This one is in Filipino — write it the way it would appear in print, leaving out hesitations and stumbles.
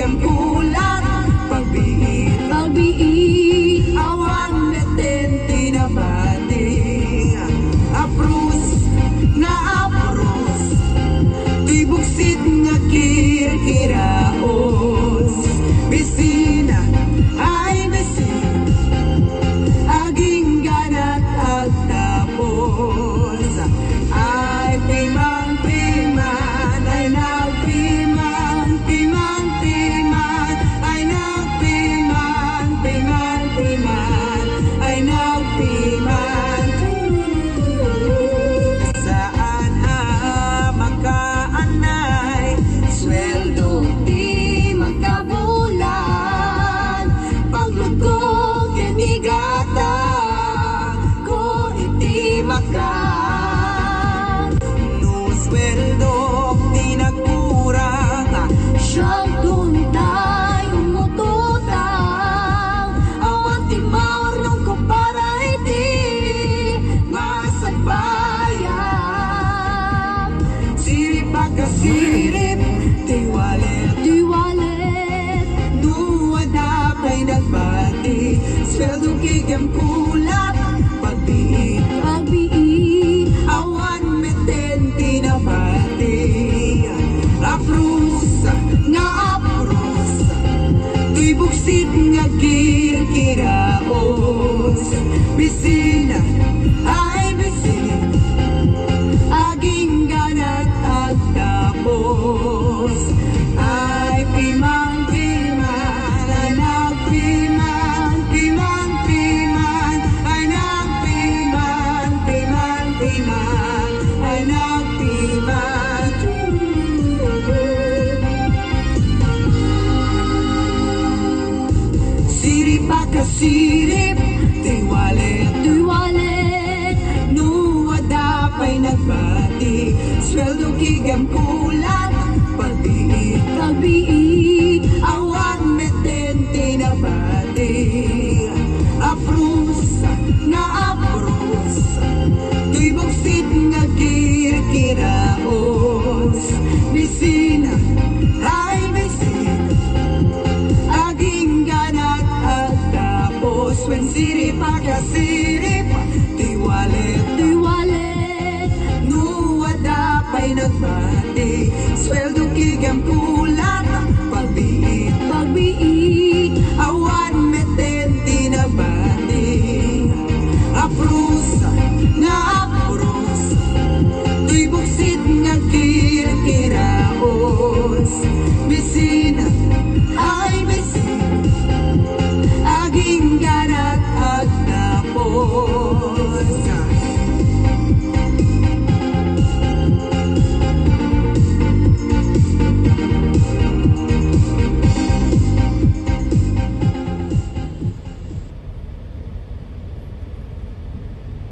kigam kulat, pagbiit, awan meten tinabati, aprus na aprus, tuy buksit nga kirkiraos, bisina ay bisin, aging ganat agtapos, ay pimang-piman, ay nagpiman-piman, ay nagpiman-piman, ay nagpiman. Saan makaanay, sweldo di magkabulan, paglugog kinigata ko iti makan, no sweldo di nagkurang, siyang tuntay umututang, awan ti maurnong ko para iti masagbayan. Sirip pagkasirip, tiwalet, nuwada pa'y nagbati, sweldo kigam kulat, pagbiit, awan meten tinabati, aprus nga aprus, tuy buksit nga kirkiraos, bisina ay bisin, aging ganat agtapos, ay pimang-piman, ay nagpiman-piman, ay nagpiman-piman, ay nagpiman. Sirip pagkasirip, tiwalet, nuwada pa'y nagbati, sweldo kigam kulat, pagbiit, awan meten tinabati, aprus nga aprus, tuy buksit nga kirkiraos, bisina ay bisin, aging ganat agtapos, when sirip pagkasirip, tiwalet, nuwada pa'y nagbati, sweldo kigam kulat, pagbiit,